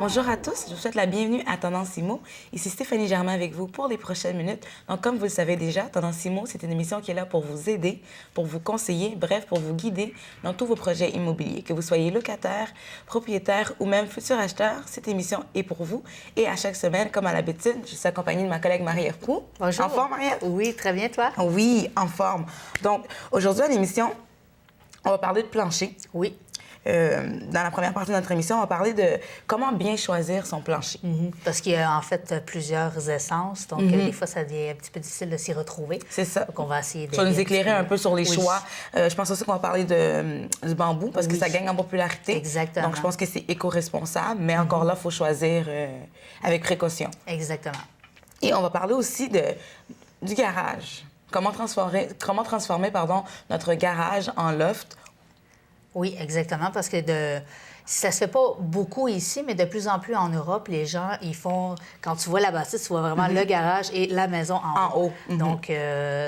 Bonjour à tous, je vous souhaite la bienvenue à Tendance IMO. Ici Stéphanie Germain avec vous pour les prochaines minutes. Donc, comme vous le savez déjà, Tendance IMO, c'est une émission qui est là pour vous aider, pour vous conseiller, bref, pour vous guider dans tous vos projets immobiliers. Que vous soyez locataire, propriétaire ou même futur acheteur, cette émission est pour vous. Et à chaque semaine, comme à l'habitude, je suis accompagnée de ma collègue Marie-Ève Proulx. Bonjour. En forme, Marie-Ève? Oui, très bien, toi? Oui, en forme. Donc, aujourd'hui, à l'émission, on va parler de plancher. Oui. Dans la première partie de notre émission, on va parler de comment bien choisir son plancher. Parce qu'il y a en fait plusieurs essences, donc des fois, ça devient un petit peu difficile de s'y retrouver. C'est ça. Donc, on va essayer de... Tu vas nous éclairer un peu sur les Oui. choix. Je pense aussi qu'on va parler du bambou parce que ça gagne en popularité. Exactement. Donc, je pense que c'est éco-responsable, mais encore là, il faut choisir avec précaution. Exactement. Et on va parler aussi du garage. Comment transformer notre garage en loft. Oui, exactement, parce que ça se fait pas beaucoup ici, mais de plus en plus en Europe, les gens, ils font... Quand tu vois la bâtisse, tu vois vraiment le garage et la maison en haut. Donc,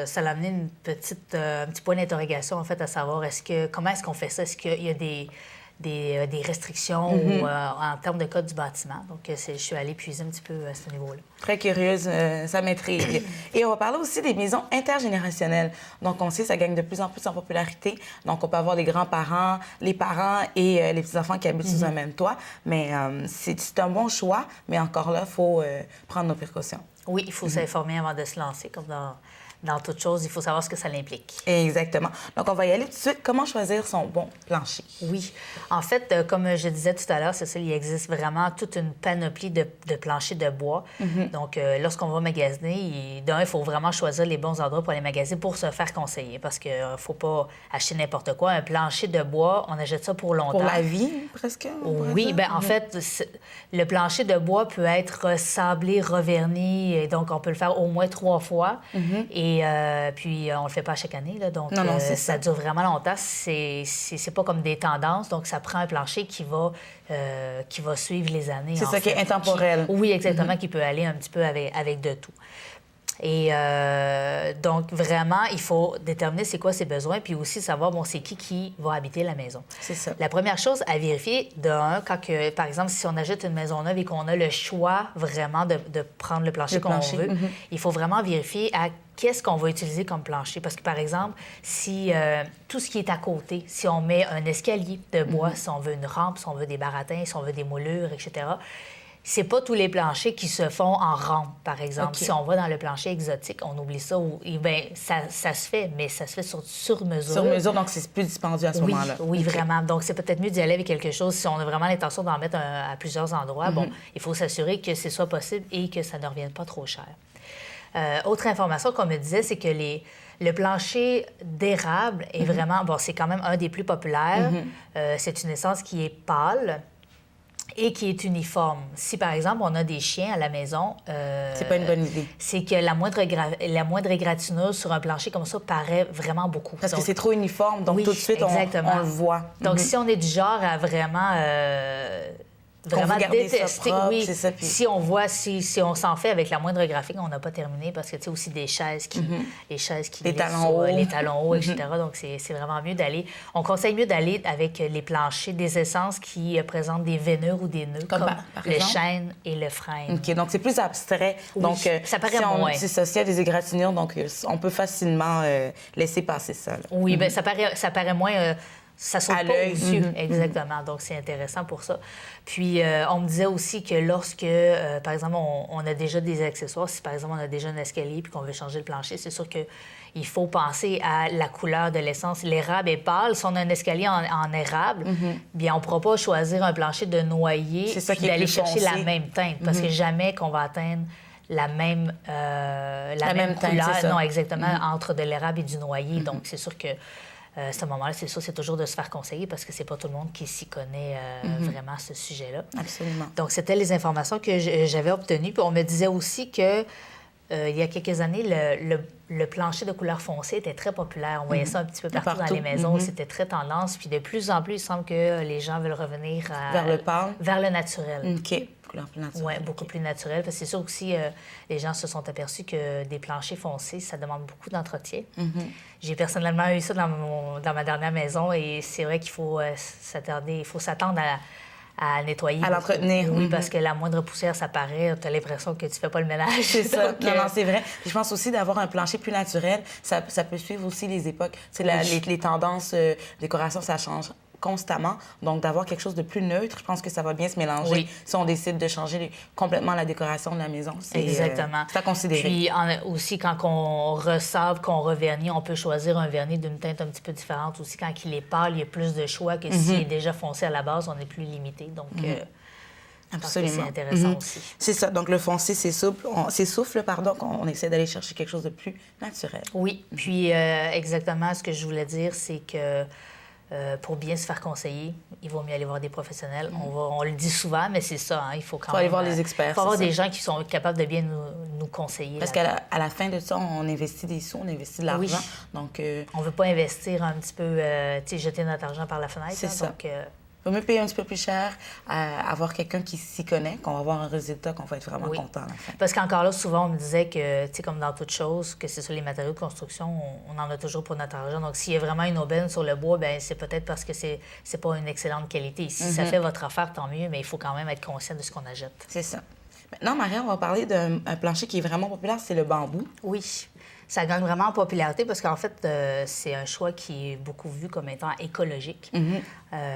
ça a amené un petit point d'interrogation, en fait, à savoir comment est-ce qu'on fait ça? Est-ce qu'il y a des restrictions en termes de code du bâtiment? Donc, je suis allée puiser un petit peu à ce niveau-là. Très curieuse, ça m'intrigue. Et on va parler aussi des maisons intergénérationnelles. Donc, on sait, ça gagne de plus en plus en popularité. Donc, on peut avoir les grands-parents, les parents et les petits-enfants qui habitent sous un même toit. Mais c'est un bon choix, mais encore là, il faut prendre nos précautions. Oui, il faut s'informer avant de se lancer, comme dans toute chose, il faut savoir ce que ça implique. Exactement. Donc, on va y aller tout de suite. Comment choisir son bon plancher? Oui. En fait, comme je disais tout à l'heure, c'est ça, il existe vraiment toute une panoplie de planchers de bois. Donc, lorsqu'on va magasiner, il faut vraiment choisir les bons endroits pour aller magasiner pour se faire conseiller parce qu'il ne faut pas acheter n'importe quoi. Un plancher de bois, on achète ça pour longtemps. Pour la vie, presque? Oui, bien, en fait, le plancher de bois peut être sablé, reverni, et donc on peut le faire au moins 3 fois. Et puis, on le fait pas chaque année, là, donc non, ça dure vraiment longtemps. C'est pas comme des tendances, donc ça prend un plancher qui va suivre les années. C'est ça qui est intemporel. Oui, exactement, qui peut aller un petit peu avec de tout. Et donc, vraiment, il faut déterminer c'est quoi ses besoins, puis aussi savoir, c'est qui va habiter la maison. C'est ça. La première chose à vérifier, par exemple, si on achète une maison neuve et qu'on a le choix vraiment de prendre le plancher qu'on veut, il faut vraiment vérifier qu'est-ce qu'on va utiliser comme plancher. Parce que, par exemple, si tout ce qui est à côté, si on met un escalier de bois, si on veut une rampe, si on veut des baratins, si on veut des moulures, etc., c'est pas tous les planchers qui se font en rampe, par exemple. Si on va dans le plancher exotique, on oublie ça. Ça se fait, mais ça se fait sur mesure. Sur mesure, donc c'est plus dispendieux à ce moment-là. Oui, vraiment. Donc, c'est peut-être mieux d'y aller avec quelque chose. Si on a vraiment l'intention d'en mettre à plusieurs endroits, il faut s'assurer que ce soit possible et que ça ne revienne pas trop cher. Autre information qu'on me disait, c'est que le plancher d'érable est vraiment... c'est quand même un des plus populaires. C'est une essence qui est pâle et qui est uniforme. Si, par exemple, on a des chiens à la maison... c'est pas une bonne idée. C'est que la moindre égratignure sur un plancher comme ça paraît vraiment beaucoup. Parce que c'est trop uniforme, donc tout de suite, on le voit. Donc, si on est du genre à vraiment détester, propre, c'est ça, puis... si on s'en fait avec la moindre graphique, on n'a pas terminé parce que tu sais aussi des chaises qui les talons hauts, les talons hauts, etc. Donc c'est vraiment mieux d'aller. On conseille mieux d'aller avec les planchers des essences qui présentent des veinures ou des nœuds comme le chêne et le frêne. OK, donc c'est plus abstrait. Oui, donc ça paraît moins. C'est ça, s'il y a des égratignures, donc on peut facilement laisser passer ça. Là. Oui, bien ça paraît moins. Ça saute à pas l'œil. au-dessus, exactement. Donc, c'est intéressant pour ça. Puis, on me disait aussi que lorsque, par exemple, on a déjà des accessoires, si par exemple, on a déjà un escalier puis qu'on veut changer le plancher, c'est sûr qu'il faut penser à la couleur de l'essence. L'érable est pâle. Si on a un escalier en érable, bien, on ne pourra pas choisir un plancher de noyer puis d'aller chercher la même teinte parce que jamais qu'on va atteindre la même couleur, teinte, non, exactement, entre de l'érable et du noyer. Donc, c'est sûr que à ce moment-là, c'est sûr, c'est toujours de se faire conseiller parce que c'est pas tout le monde qui s'y connaît vraiment à ce sujet-là. Absolument. Donc, c'était les informations que j'avais obtenues. Puis on me disait aussi que il y a quelques années, le plancher de couleur foncée était très populaire. On voyait ça un petit peu partout dans les maisons. C'était très tendance. Puis de plus en plus, il semble que les gens veulent revenir vers le pâle. Vers le naturel. OK. Couleur plus naturelle. Oui, beaucoup plus naturel. Parce que c'est sûr aussi, les gens se sont aperçus que des planchers foncés, ça demande beaucoup d'entretien. J'ai personnellement eu ça dans ma dernière maison et c'est vrai qu'il faut s'attendre à nettoyer. À l'entretenir. Oui, parce que la moindre poussière, ça paraît, tu as l'impression que tu fais pas le ménage. C'est ça. Donc, Non, c'est vrai. Puis je pense aussi d'avoir un plancher plus naturel, ça peut suivre aussi les époques. Les tendances décoration, ça change constamment. Donc, d'avoir quelque chose de plus neutre, je pense que ça va bien se mélanger. Oui. Si on décide de changer complètement la décoration de la maison, Exactement. C'est à considérer. Puis aussi, quand on ressable, qu'on revernit, on peut choisir un vernis d'une teinte un petit peu différente. Aussi, quand il est pâle, il y a plus de choix que s'il est déjà foncé à la base, on est plus limité. Donc, absolument. C'est intéressant aussi. C'est ça. Donc, le foncé, c'est souple. C'est souffle, pardon, qu'on essaie d'aller chercher quelque chose de plus naturel. Oui. Puis, exactement, ce que je voulais dire, c'est que pour bien se faire conseiller, il vaut mieux aller voir des professionnels. On le dit souvent, mais c'est ça, hein, il faut quand même... aller voir les experts, il faut avoir c'est des ça. gens qui sont capables de bien nous conseiller. Parce qu'à la fin de ça, on investit des sous, on investit de l'argent. Oui. Donc, on ne veut pas investir un petit peu, tu sais, jeter notre argent par la fenêtre. C'est hein, ça. Donc, il vaut mieux payer un petit peu plus cher, avoir quelqu'un qui s'y connaît, qu'on va avoir un résultat, qu'on va être vraiment content à la fin. Parce qu'encore là, souvent, on me disait que, tu sais, comme dans toute chose, que c'est sur les matériaux de construction, on en a toujours pour notre argent. Donc, s'il y a vraiment une aubaine sur le bois, bien, c'est peut-être parce que c'est pas une excellente qualité. Si ça fait votre affaire, tant mieux, mais il faut quand même être conscient de ce qu'on achète. C'est ça. Maintenant, Maria, on va parler d'un plancher qui est vraiment populaire, c'est le bambou. Oui. Ça gagne vraiment en popularité parce qu'en fait, c'est un choix qui est beaucoup vu comme étant écologique.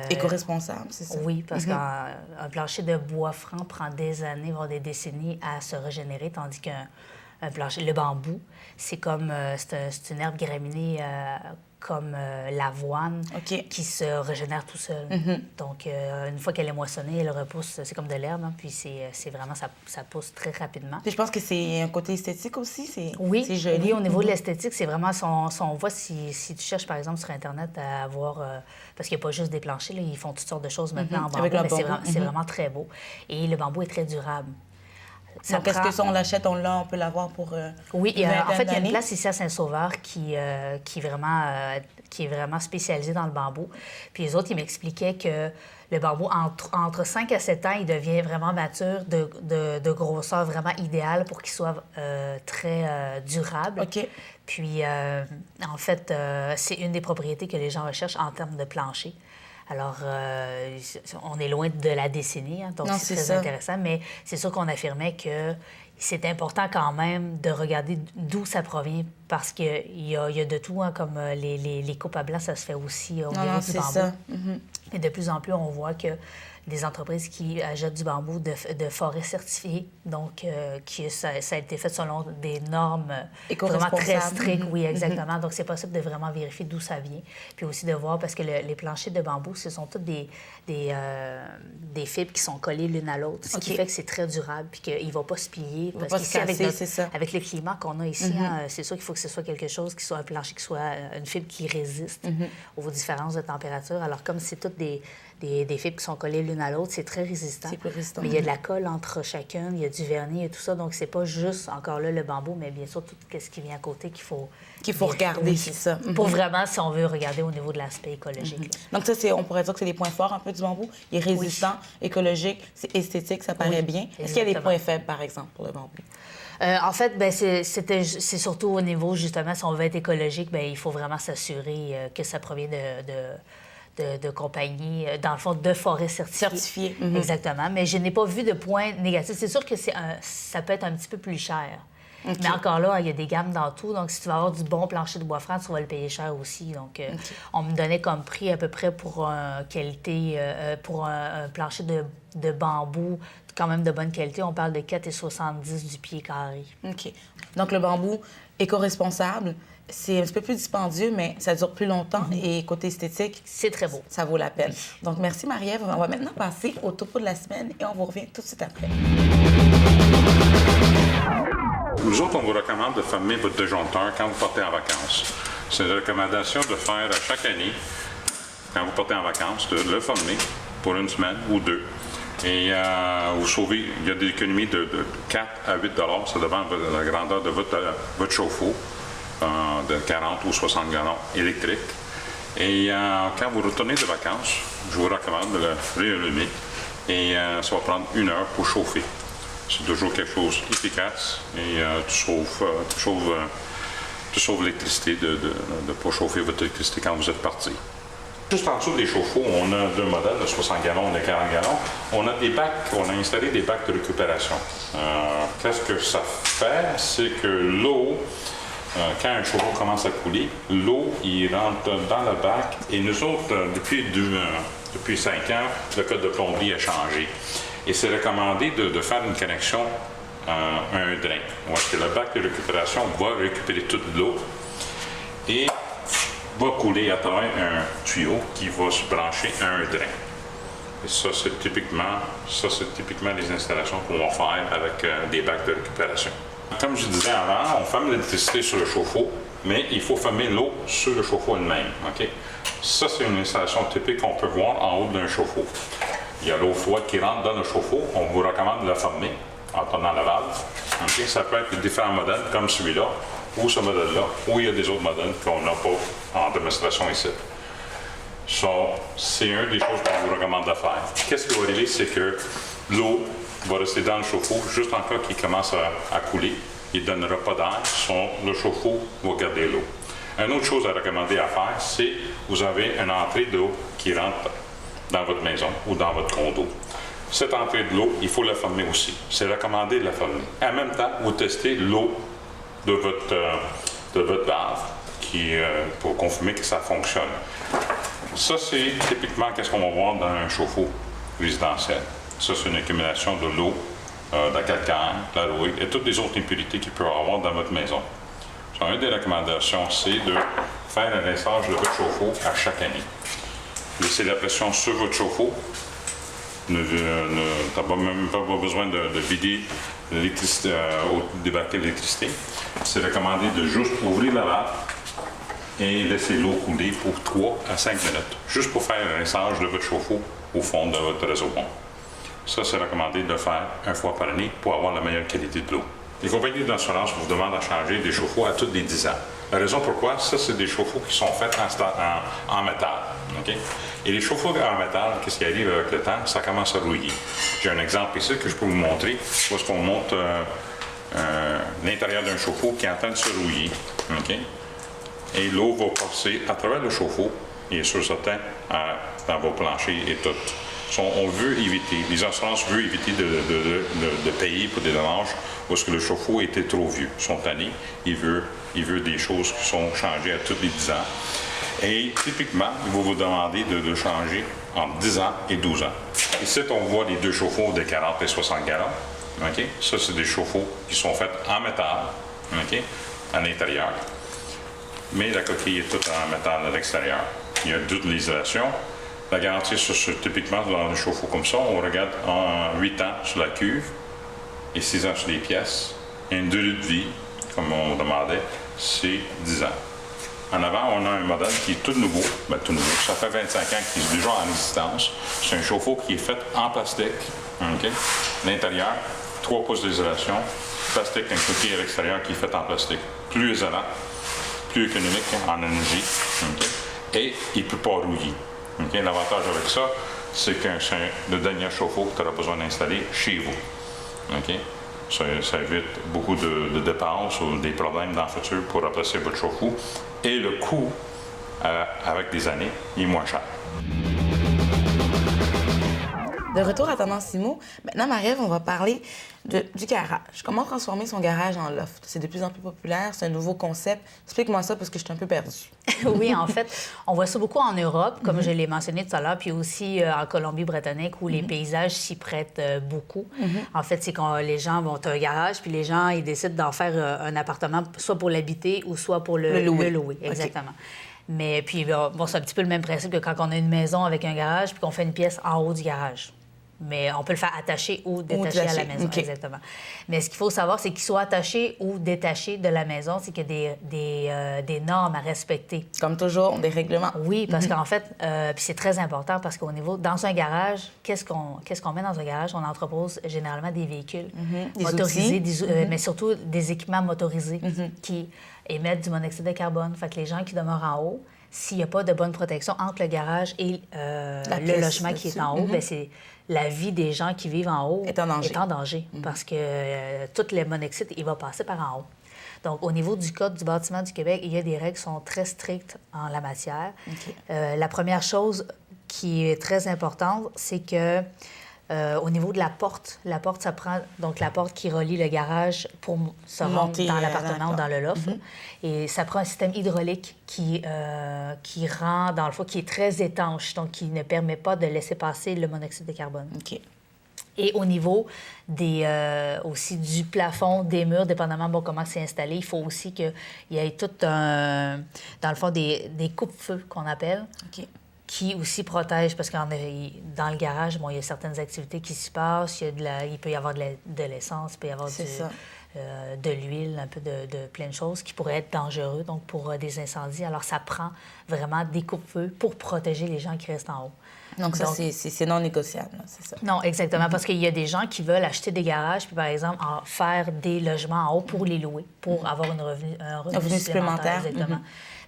Éco-responsable, c'est ça? Oui, parce qu'un plancher de bois franc prend des années, voire des décennies à se régénérer, tandis qu'un plancher, le bambou, c'est comme, c'est une herbe graminée comme l'avoine qui se régénère tout seul. Donc, une fois qu'elle est moissonnée, elle repousse, c'est comme de l'herbe, hein, puis c'est vraiment, ça pousse très rapidement. Puis je pense que c'est un côté esthétique aussi, c'est oui, joli. Oui, au niveau de l'esthétique, c'est vraiment, si on voit, si tu cherches, par exemple, sur Internet à voir, parce qu'il n'y a pas juste des planchers, là, ils font toutes sortes de choses maintenant en bambou, mais c'est vraiment très beau. Et le bambou est très durable. Donc, est-ce que si on l'achète, on peut l'avoir pour oui, en fait, il y a une place ici à Saint-Sauveur qui est vraiment spécialisée dans le bambou. Puis les autres, ils m'expliquaient que le bambou, entre 5 à 7 ans, il devient vraiment mature, de grosseur vraiment idéale pour qu'il soit très durable. OK. Puis, en fait, c'est une des propriétés que les gens recherchent en termes de plancher. Alors, on est loin de la décennie, hein, donc c'est très intéressant, mais c'est sûr qu'on affirmait que c'est important quand même de regarder d'où ça provient, parce qu'il y a de tout, hein, comme les coupes à blanc, ça se fait aussi au niveau du bambou. Ça. Et de plus en plus, on voit que des entreprises qui achètent du bambou de forêt certifiée, donc ça a été fait selon des normes vraiment très strictes. Oui, exactement. Donc, c'est possible de vraiment vérifier d'où ça vient. Puis aussi de voir, parce que les planchers de bambou, ce sont toutes des fibres qui sont collées l'une à l'autre, ce qui fait que c'est très durable, puis qu'il ne va pas se plier. Parce qu'ici, avec le climat qu'on a ici, hein, c'est sûr qu'il faut que ce soit quelque chose qui soit un plancher, qui soit une fibre qui résiste aux différences de température. Alors, comme c'est toutes des fibres qui sont collées l'une à l'autre, c'est très résistant. C'est plus résistant. Mais il y a de la colle entre chacune, il y a du vernis et tout ça, donc c'est pas juste, encore là, le bambou, mais bien sûr, tout ce qui vient à côté qu'il faut regarder, c'est ça. Pour vraiment, si on veut regarder au niveau de l'aspect écologique. Donc ça, on pourrait dire que c'est les points forts un peu du bambou. Il est résistant, écologique, c'est esthétique, ça paraît bien. Est-ce qu'il y a des points faibles, par exemple, pour le bambou? En fait, c'est surtout au niveau, justement, si on veut être écologique, il faut vraiment s'assurer que ça provient de compagnies, dans le fond, de forêts certifiées. Exactement. Mais je n'ai pas vu de points négatifs. C'est sûr que ça peut être un petit peu plus cher. Mais encore là, il y a des gammes dans tout. Donc, si tu vas avoir du bon plancher de bois franc, tu vas le payer cher aussi. Donc, on me donnait comme prix à peu près pour qualité, pour un plancher de bambou, quand même de bonne qualité. On parle de 4,70 du pied carré. OK. Donc, le bambou éco-responsable, c'est un petit peu plus dispendieux, mais ça dure plus longtemps. Et côté esthétique, c'est très beau. Ça vaut la peine. Donc, merci Marie-Ève. On va maintenant passer au topo de la semaine et on vous revient tout de suite après. Nous autres, on vous recommande de fermer votre disjoncteur quand vous partez en vacances. C'est une recommandation de faire chaque année, quand vous partez en vacances, de le fermer pour une semaine ou deux. Et vous sauvez, il y a des économies de 4 à 8 $, ça dépend de la grandeur de votre chauffe-eau, de 40 ou 60 gallons électriques. Et quand vous retournez de vacances, je vous recommande de le réallumer et ça va prendre 1 heure pour chauffer. C'est toujours quelque chose d'efficace et tu sauves l'électricité de ne pas chauffer votre électricité quand vous êtes parti. Juste en dessous des chauffe-eau, on a 2 modèles, de 60 gallons et de 40 gallons. On a des bacs, on a installé des bacs de récupération. Qu'est-ce que ça fait? C'est que l'eau, quand un chauffe-eau commence à couler, l'eau, il rentre dans le bac. Et nous autres, depuis 5 ans, le code de plomberie a changé. Et c'est recommandé de faire une connexion à un drain. Où est-ce que le bac de récupération va récupérer toute l'eau et va couler à travers un tuyau qui va se brancher à un drain. Et ça, c'est typiquement les installations qu'on va faire avec des bacs de récupération. Comme je disais avant, on ferme l'électricité sur le chauffe-eau, mais il faut fermer l'eau sur le chauffe-eau elle-même. Okay? Ça, c'est une installation typique qu'on peut voir en haut d'un chauffe-eau. Il y a l'eau froide qui rentre dans le chauffe-eau. On vous recommande de la fermer en tournant la valve. Okay? Ça peut être différents modèles comme celui-là, ou ce modèle-là, ou il y a des autres modèles qu'on n'a pas en démonstration ici. C'est une des choses qu'on vous recommande de faire. Qu'est-ce qui va arriver, c'est que l'eau va rester dans le chauffe-eau juste en cas qu'il commence à couler. Il ne donnera pas d'air, le chauffe-eau va garder l'eau. Une autre chose à recommander à faire, c'est que vous avez une entrée d'eau qui rentre dans votre maison ou dans votre condo. Cette entrée de l'eau, il faut la fermer aussi. C'est recommandé de la fermer. En même temps, vous testez l'eau de votre valve pour confirmer que ça fonctionne. Ça, c'est typiquement ce qu'on va voir dans un chauffe-eau résidentiel. Ça, c'est une accumulation de l'eau, de la calcaire, de la rouille et toutes les autres impurités qu'il peut y avoir dans votre maison. Une des recommandations, c'est de faire un rinçage de votre chauffe-eau à chaque année. Laissez la pression sur votre chauffe-eau. Tu n'as même pas besoin de vider l'électricité, débarquer l'électricité. C'est recommandé de juste ouvrir la valve et laisser l'eau couler pour 3 à 5 minutes, juste pour faire un rinçage de votre chauffe-eau au fond de votre réservoir. Ça, c'est recommandé de le faire 1 fois par année pour avoir la meilleure qualité de l'eau. Les compagnies d'assurance vous demandent à changer des chauffe-eau à tous les 10 ans. La raison pourquoi, ça, c'est des chauffe-eau qui sont faits en métal. Okay? Et les chauffe-eau en métal, qu'est-ce qui arrive avec le temps? Ça commence à rouiller. J'ai un exemple ici que je peux vous montrer, où est-ce qu'on monte l'intérieur d'un chauffe-eau qui est en train de se rouiller. Okay? Et l'eau va passer à travers le chauffe-eau, et sur certain, dans vos planchers et tout. On veut éviter, les assurances veulent éviter de payer pour des dommages parce que le chauffe-eau était trop vieux. Ils sont tannés, ils veulent des choses qui sont changées à tous les 10 ans. Et typiquement, ils vont vous demander de changer entre 10 ans et 12 ans. Ici, on voit les 2 chauffe-eau de 40 et 60 gallons. Okay? Ça, c'est des chauffe-eau qui sont faits en métal, okay? À l'intérieur. Mais la coquille est toute en métal à l'extérieur. Il y a toute l'isolation. La garantie, typiquement, dans un chauffe-eau comme ça, on regarde en 8 ans sur la cuve et 6 ans sur les pièces. Et une durée de vie, comme on demandait, c'est 10 ans. En avant, on a un modèle qui est tout nouveau. Tout nouveau. Ça fait 25 ans qu'il est déjà en existence. C'est un chauffe-eau qui est fait en plastique. Okay? L'intérieur, 3 pouces d'isolation. Plastique, un coquille à l'extérieur qui est fait en plastique. Plus isolant, plus économique en énergie. Okay? Et il ne peut pas rouiller. Okay? L'avantage avec ça, c'est que c'est le dernier chauffe-eau que tu auras besoin d'installer chez vous. Okay? Ça évite beaucoup de dépenses ou des problèmes dans le futur pour remplacer votre chauffe-eau. Et le coût, avec des années, il est moins cher. De retour à Tendance IMO, maintenant, Marie-Ève, on va parler du garage. Comment transformer son garage en loft? C'est de plus en plus populaire, c'est un nouveau concept. Explique-moi ça parce que je suis un peu perdue. Oui, en fait, on voit ça beaucoup en Europe, comme je l'ai mentionné tout à l'heure, puis aussi en Colombie-Britannique, où les paysages s'y prêtent beaucoup. En fait, c'est quand les gens vont à un garage, puis les gens, ils décident d'en faire un appartement, soit pour l'habiter ou soit pour le louer. Exactement. Okay. Mais puis, bon, c'est un petit peu le même principe que quand on a une maison avec un garage, puis qu'on fait une pièce en haut du garage. Mais on peut le faire attacher ou détacher à la maison, okay. Exactement. Mais ce qu'il faut savoir, c'est qu'il soit attaché ou détaché de la maison, c'est qu'il y a des normes à respecter. Comme toujours, des règlements. Oui, parce qu'en fait, puis c'est très important parce qu'au niveau, dans un garage, qu'est-ce qu'on met dans un garage? On entrepose généralement des véhicules motorisés, mais surtout des équipements motorisés qui émettent du monoxyde de carbone. Fait que les gens qui demeurent en haut, s'il n'y a pas de bonne protection entre le garage et le logement qui est en haut, bien, c'est la vie des gens qui vivent en haut est en danger. Parce que tout le monoxyde, il va passer par en haut. Donc, au niveau du Code du bâtiment du Québec, il y a des règles qui sont très strictes en la matière. La première chose qui est très importante, c'est que au niveau de la porte, ça prend donc la porte qui relie le garage pour se rendre dans l'appartement ou dans le loft. Et ça prend un système hydraulique qui rend, dans le fond, qui est très étanche, donc qui ne permet pas de laisser passer le monoxyde de carbone. Et au niveau aussi du plafond, des murs, dépendamment comment c'est installé, il faut aussi qu'il y ait tout dans le fond, des coupe-feux qu'on appelle. Qui aussi protège, parce que dans le garage, il y a certaines activités qui s'y passent, il peut y avoir de l'essence, il peut y avoir de l'huile, un peu de plein de choses qui pourraient être dangereux, donc pour des incendies. Alors, ça prend vraiment des coupe-feux pour protéger les gens qui restent en haut. Donc c'est non négociable, c'est ça? Non, exactement, parce qu'il y a des gens qui veulent acheter des garages, puis par exemple, faire des logements en haut pour les louer, pour avoir un revenu supplémentaire. Exactement.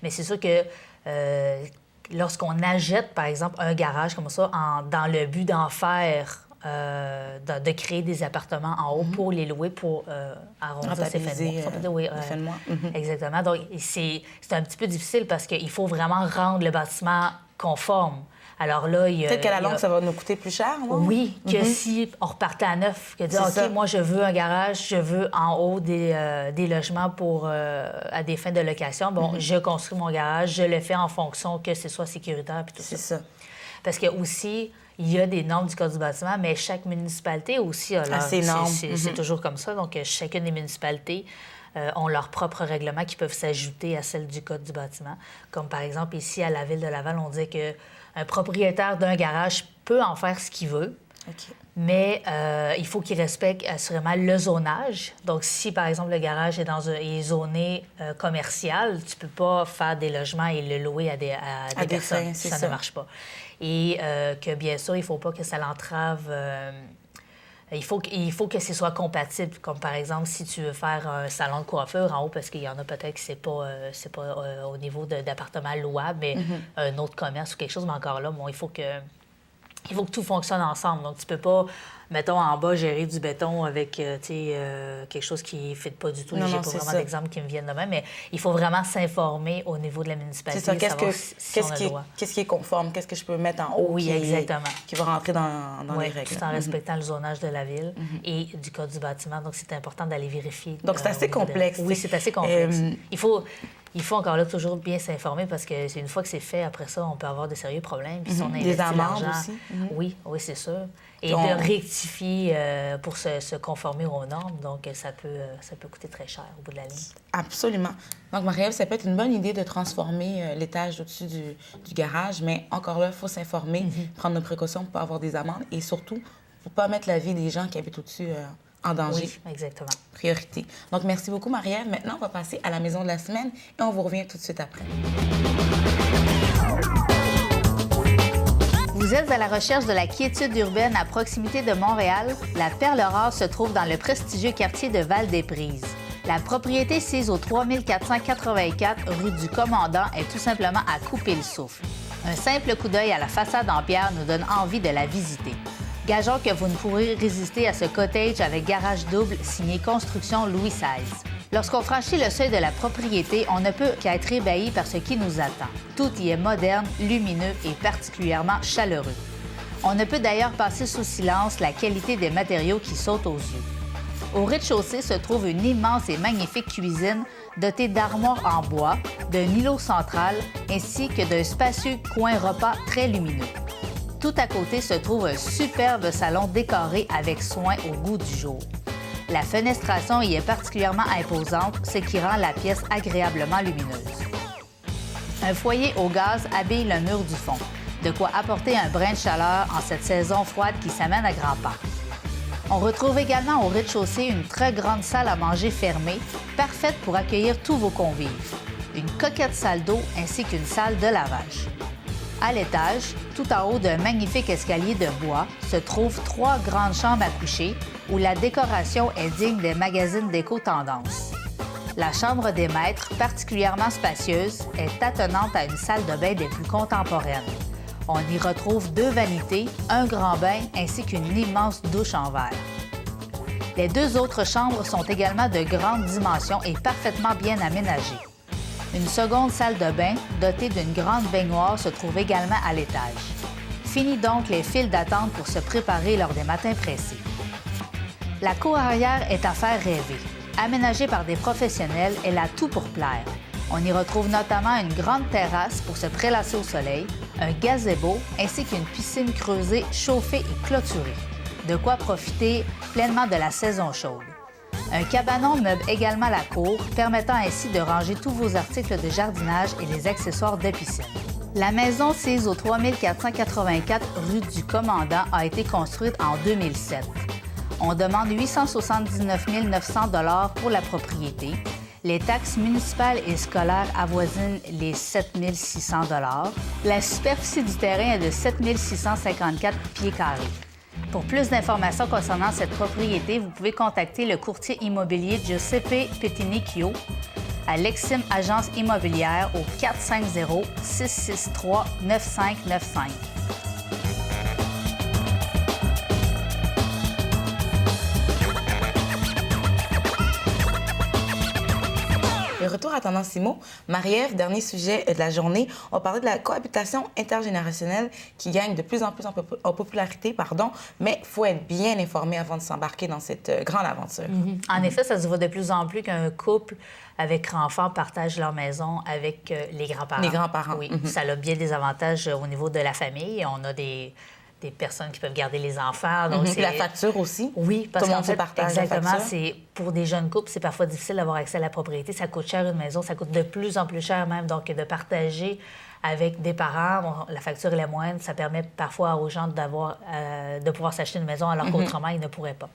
Mais c'est sûr que lorsqu'on achète, par exemple, un garage comme ça, dans le but d'en faire, de créer des appartements en haut pour les louer, pour arrondir ces fins de mois. Exactement. Donc, c'est un petit peu difficile parce qu'il faut vraiment rendre le bâtiment conforme. Alors là, peut-être qu'à la longue, ça va nous coûter plus cher, non? Oui, que si on repartait à neuf, que dire, OK, moi, je veux un garage, je veux en haut des logements à des fins de location. Bon, je construis mon garage, je le fais en fonction que ce soit sécuritaire puis tout ça. C'est ça. Parce que aussi, il y a des normes du Code du bâtiment, mais chaque municipalité aussi a ses normes. C'est toujours comme ça. Donc, chacune des municipalités ont leurs propres règlements qui peuvent s'ajouter à celles du Code du bâtiment. Comme par exemple, ici, à la Ville de Laval, on dit qu'un propriétaire d'un garage peut en faire ce qu'il veut, mais il faut qu'il respecte assurément le zonage. Donc, si, par exemple, le garage est zoné commercial, tu ne peux pas faire des logements et le louer à des personnes. Ça ne marche pas. Et que, bien sûr, il ne faut pas que ça l'entrave... Il faut que ce soit compatible, comme par exemple si tu veux faire un salon de coiffure en haut, parce qu'il y en a peut-être que c'est pas au niveau d'appartement louable, mais un autre commerce ou quelque chose, mais encore là, bon, il faut que tout fonctionne ensemble. Donc, tu peux pas, mettons, en bas, gérer du béton avec, quelque chose qui ne fit pas du tout. J'ai pas vraiment d'exemples qui me viennent de même, mais il faut vraiment s'informer au niveau de la municipalité. C'est ça. Qu'est-ce qui est conforme? Qu'est-ce que je peux mettre en haut qui va rentrer dans les règles? Tout en respectant le zonage de la Ville et du Code du bâtiment. Donc, c'est important d'aller vérifier. Donc, c'est assez complexe. Oui, c'est assez complexe. Il faut encore là toujours bien s'informer parce que c'est une fois que c'est fait, après ça, on peut avoir de sérieux problèmes. Puis si on investit des amendes l'argent, aussi. Oui, c'est sûr. Et de rectifier pour se conformer aux normes. Donc, ça peut coûter très cher au bout de la ligne. Absolument. Donc, Marie-Ève, ça peut être une bonne idée de transformer l'étage au-dessus du garage, mais encore là, il faut s'informer, prendre nos précautions pour ne pas avoir des amendes et surtout, pour ne pas mettre la vie des gens qui habitent au-dessus en danger. Oui, exactement. Priorité. Donc, merci beaucoup, Marie-Ève. Maintenant, on va passer à la maison de la semaine et on vous revient tout de suite après. Vous êtes à la recherche de la quiétude urbaine à proximité de Montréal? La Perle Rare se trouve dans le prestigieux quartier de Val-des-Prises. La propriété sise au 3484 rue du Commandant est tout simplement à couper le souffle. Un simple coup d'œil à la façade en pierre nous donne envie de la visiter. Gageons que vous ne pourrez résister à ce cottage avec garage double signé Construction Louis XVI. Lorsqu'on franchit le seuil de la propriété, on ne peut qu'être ébahi par ce qui nous attend. Tout y est moderne, lumineux et particulièrement chaleureux. On ne peut d'ailleurs passer sous silence la qualité des matériaux qui sautent aux yeux. Au rez-de-chaussée se trouve une immense et magnifique cuisine dotée d'armoires en bois, d'un îlot central ainsi que d'un spacieux coin repas très lumineux. Tout à côté se trouve un superbe salon décoré avec soin au goût du jour. La fenestration y est particulièrement imposante, ce qui rend la pièce agréablement lumineuse. Un foyer au gaz habille le mur du fond, de quoi apporter un brin de chaleur en cette saison froide qui s'amène à grands pas. On retrouve également au rez-de-chaussée une très grande salle à manger fermée, parfaite pour accueillir tous vos convives. Une coquette salle d'eau ainsi qu'une salle de lavage. À l'étage, tout en haut d'un magnifique escalier de bois, se trouvent 3 grandes chambres à coucher où la décoration est digne des magazines d'éco-tendance. La chambre des maîtres, particulièrement spacieuse, est attenante à une salle de bain des plus contemporaines. On y retrouve 2 vanités, un grand bain ainsi qu'une immense douche en verre. Les 2 autres chambres sont également de grande dimension et parfaitement bien aménagées. Une seconde salle de bain, dotée d'une grande baignoire, se trouve également à l'étage. Fini donc les files d'attente pour se préparer lors des matins pressés. La cour arrière est à faire rêver. Aménagée par des professionnels, elle a tout pour plaire. On y retrouve notamment une grande terrasse pour se prélasser au soleil, un gazebo ainsi qu'une piscine creusée, chauffée et clôturée. De quoi profiter pleinement de la saison chaude. Un cabanon meuble également la cour, permettant ainsi de ranger tous vos articles de jardinage et les accessoires de piscine. La maison sise au 3484 rue du Commandant a été construite en 2007. On demande 879 900 $ pour la propriété. Les taxes municipales et scolaires avoisinent les 7 600 $. La superficie du terrain est de 7 654 pieds carrés. Pour plus d'informations concernant cette propriété, vous pouvez contacter le courtier immobilier Giuseppe Pettinicchio à Lexim Agence Immobilière au 450-663-9595. Le retour à Tendance IMO. Marie-Ève, dernier sujet de la journée, on parlait de la cohabitation intergénérationnelle qui gagne de plus en plus en popularité, mais il faut être bien informé avant de s'embarquer dans cette grande aventure. En effet, ça se voit de plus en plus qu'un couple avec enfants partage leur maison avec les grands-parents. Les grands-parents. Oui, ça a bien des avantages au niveau de la famille. On a des personnes qui peuvent garder les enfants. Donc Puis la facture aussi. Oui, parce qu'en fait, partage exactement, la facture. c'est pour des jeunes couples, c'est parfois difficile d'avoir accès à la propriété. Ça coûte cher une maison, ça coûte de plus en plus cher même. Donc, de partager avec des parents, la facture est la moindre. Ça permet parfois aux gens de pouvoir s'acheter une maison alors qu'autrement, ils ne pourraient pas.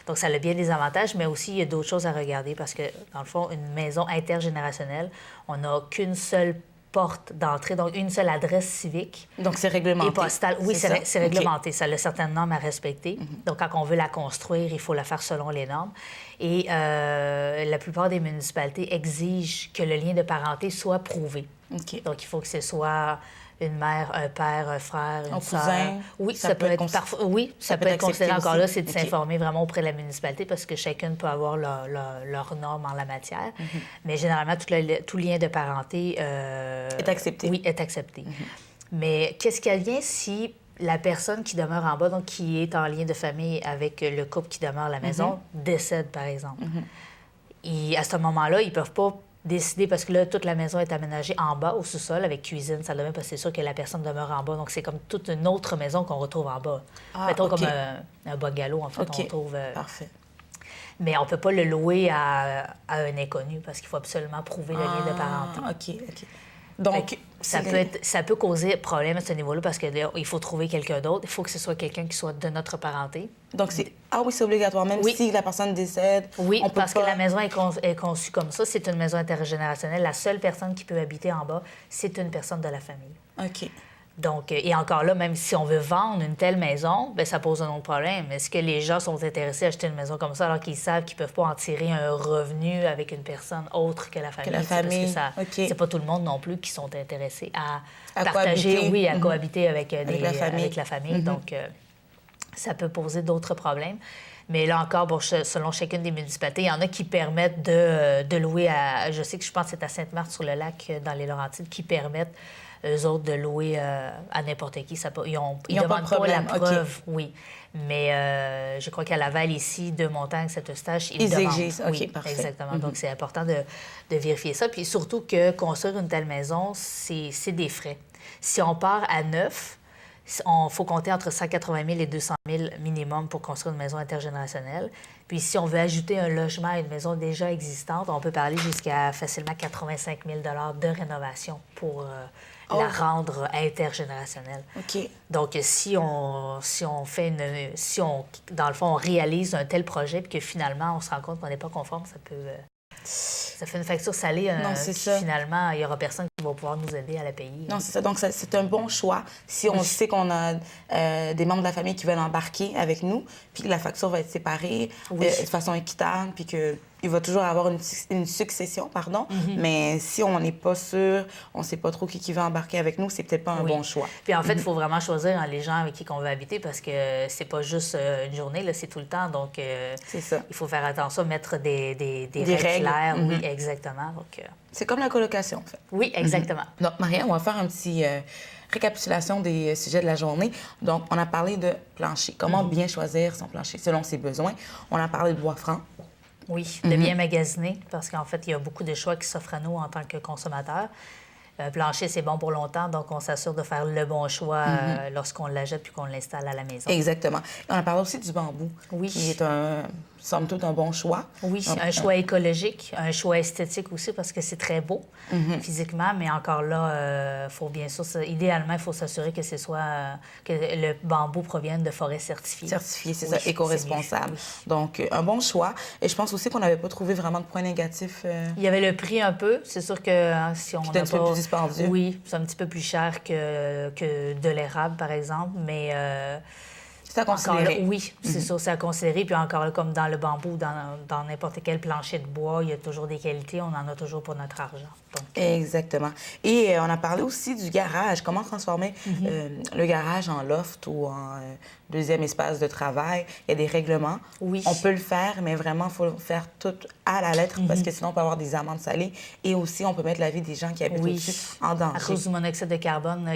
Donc, ça a bien des avantages, mais aussi, il y a d'autres choses à regarder parce que, dans le fond, une maison intergénérationnelle, on n'a qu'une seule porte d'entrée, donc une seule adresse civique. Donc, c'est réglementé. Et postale. Oui, c'est réglementé. Okay. Ça a certaines normes à respecter. Donc, quand on veut la construire, il faut la faire selon les normes. Et la plupart des municipalités exigent que le lien de parenté soit prouvé. Okay. Donc, il faut que ce soit une mère, un père, un frère, une sœur. cousin. Oui, ça peut être parfois. Oui, ça peut être considéré encore là, c'est de s'informer vraiment auprès de la municipalité parce que chacune peut avoir leurs normes en la matière. Mais généralement, tout lien de parenté est accepté. Oui, est accepté. Mais qu'est-ce qui advient si la personne qui demeure en bas, donc qui est en lien de famille avec le couple qui demeure à la maison, décède, par exemple? Et à ce moment-là, ils ne peuvent pas décider, parce que là, toute la maison est aménagée en bas, au sous-sol, avec cuisine, salle de bain, parce que c'est sûr que la personne demeure en bas. Donc, c'est comme toute une autre maison qu'on retrouve en bas. Mettons comme un bungalow, en fait, on retrouve... Parfait. Mais on ne peut pas le louer à un inconnu, parce qu'il faut absolument prouver le lien de parenté. OK. Donc, ça peut causer problème à ce niveau-là, parce qu'il faut trouver quelqu'un d'autre. Il faut que ce soit quelqu'un qui soit de notre parenté. Donc, c'est obligatoire, même si la personne décède. Oui, on peut parce que la maison est conçue comme ça. C'est une maison intergénérationnelle. La seule personne qui peut habiter en bas, c'est une personne de la famille. OK. Donc, et encore là, même si on veut vendre une telle maison, bien, ça pose un autre problème. Est-ce que les gens sont intéressés à acheter une maison comme ça alors qu'ils savent qu'ils ne peuvent pas en tirer un revenu avec une personne autre que la famille? Parce que c'est pas tout le monde non plus qui sont intéressés à partager, à cohabiter avec la famille. Donc, ça peut poser d'autres problèmes. Mais là encore, selon chacune des municipalités, il y en a qui permettent de louer à... Je pense que c'est à Sainte-Marthe-sur-le-Lac, dans les Laurentides, qui permettent eux autres de louer à n'importe qui. Ils ne demandent pas la preuve, oui. Mais je crois qu'à Laval, ici, Deux-Montagnes, Saint-Eustache, ils demandent. Exigent. Oui, parfait. Exactement. Donc, c'est important de vérifier ça. Puis surtout que construire une telle maison, c'est des frais. Si on part à neuf, il faut compter entre 180 000 et 200 000 minimum pour construire une maison intergénérationnelle. Puis si on veut ajouter un logement à une maison déjà existante, on peut parler jusqu'à facilement 85 000 $ de rénovation pour la rendre intergénérationnelle. OK. Donc, si on dans le fond, on réalise un tel projet puis que finalement, on se rend compte qu'on n'est pas conforme, ça fait une facture salée finalement, il n'y aura personne qui va pouvoir nous aider à la payer. Non, c'est ça. Donc, c'est un bon choix si on sait qu'on a des membres de la famille qui veulent embarquer avec nous, puis que la facture va être séparée de façon équitable, puis que il va toujours avoir une succession, pardon. Mais si on n'est pas sûr, on ne sait pas trop qui va embarquer avec nous, c'est peut-être pas un bon choix. Puis en fait, il faut vraiment choisir les gens avec qui on veut habiter parce que c'est pas juste une journée, là, c'est tout le temps. Donc, c'est ça. Il faut faire attention, mettre des règles claires. Oui, exactement. Donc, c'est comme la colocation, en fait. Oui, exactement. Donc, Marianne, on va faire un petit récapitulation des sujets de la journée. Donc, on a parlé de plancher. Comment bien choisir son plancher selon ses besoins. On a parlé de bois franc. Oui, de bien magasiner, parce qu'en fait, il y a beaucoup de choix qui s'offrent à nous en tant que consommateurs. Plancher, c'est bon pour longtemps, donc on s'assure de faire le bon choix lorsqu'on l'achète puis qu'on l'installe à la maison. Exactement. On a parlé aussi du bambou, qui est somme toute un bon choix. Oui, un choix écologique, un choix esthétique aussi, parce que c'est très beau physiquement, mais encore là, faut bien sûr, idéalement, il faut s'assurer que que le bambou provienne de forêts certifiées. Certifiées, c'est ça, éco-responsable. Donc, un bon choix. Et je pense aussi qu'on n'avait pas trouvé vraiment de points négatifs. Il y avait le prix un peu. C'est sûr que si on n'a pas... plus dispendieux. Oui, c'est un petit peu plus cher que de l'érable, par exemple, mais... c'est à considérer. Là, oui, c'est sûr, c'est à considérer. Puis encore là, comme dans le bambou, dans n'importe quel plancher de bois, il y a toujours des qualités. On en a toujours pour notre argent. Donc, exactement. Et on a parlé aussi du garage. Comment transformer le garage en loft ou en deuxième espace de travail. Il y a des règlements. Oui. On peut le faire, mais vraiment, il faut le faire tout à la lettre parce que sinon, on peut avoir des amendes salées. Et aussi, on peut mettre la vie des gens qui habitent au-dessus en danger. À cause du monoxyde de carbone,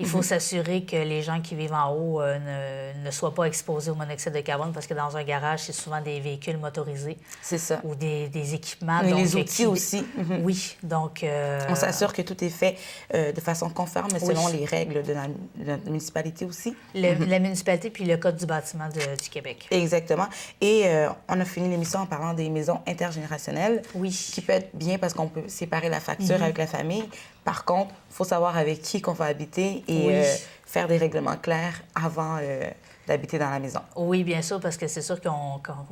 il faut s'assurer que les gens qui vivent en haut ne soient pas exposés au monoxyde de carbone parce que dans un garage, c'est souvent des véhicules motorisés. C'est ça. Ou des équipements. Mais donc, les outils aussi. Oui, donc... On s'assure que tout est fait de façon conforme selon les règles de la municipalité aussi. La municipalité puis le Code du bâtiment du Québec. Exactement. Et on a fini l'émission en parlant des maisons intergénérationnelles. Oui. Qui peut être bien parce qu'on peut séparer la facture avec la famille. Par contre, il faut savoir avec qui qu'on va habiter et faire des règlements clairs avant d'habiter dans la maison. Oui, bien sûr, parce que c'est sûr que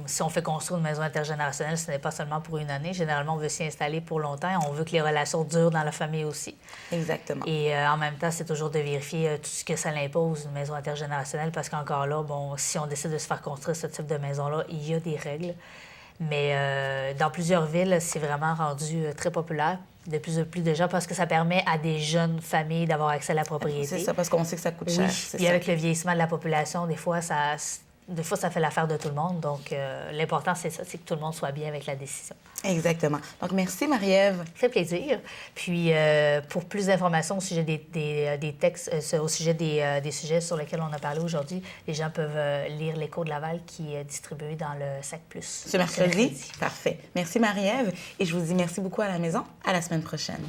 si on fait construire une maison intergénérationnelle, ce n'est pas seulement pour une année. Généralement, on veut s'y installer pour longtemps et on veut que les relations durent dans la famille aussi. Exactement. Et en même temps, c'est toujours de vérifier tout ce que ça l'impose, une maison intergénérationnelle, parce qu'encore là, si on décide de se faire construire ce type de maison-là, il y a des règles. Mais dans plusieurs villes, c'est vraiment rendu très populaire. De plus en plus de gens, parce que ça permet à des jeunes familles d'avoir accès à la propriété. C'est ça, parce qu'on sait que ça coûte cher. Puis avec le vieillissement de la population, des fois, ça fait l'affaire de tout le monde. Donc, l'important, c'est ça, c'est que tout le monde soit bien avec la décision. Exactement. Donc, merci, Marie-Ève. Ça fait plaisir. Puis, pour plus d'informations au sujet des textes, au sujet des sujets sur lesquels on a parlé aujourd'hui, les gens peuvent lire l'Écho de Laval qui est distribué dans le Sac Plus. Ce mercredi? Parfait. Merci, Marie-Ève. Et je vous dis merci beaucoup à la maison. À la semaine prochaine.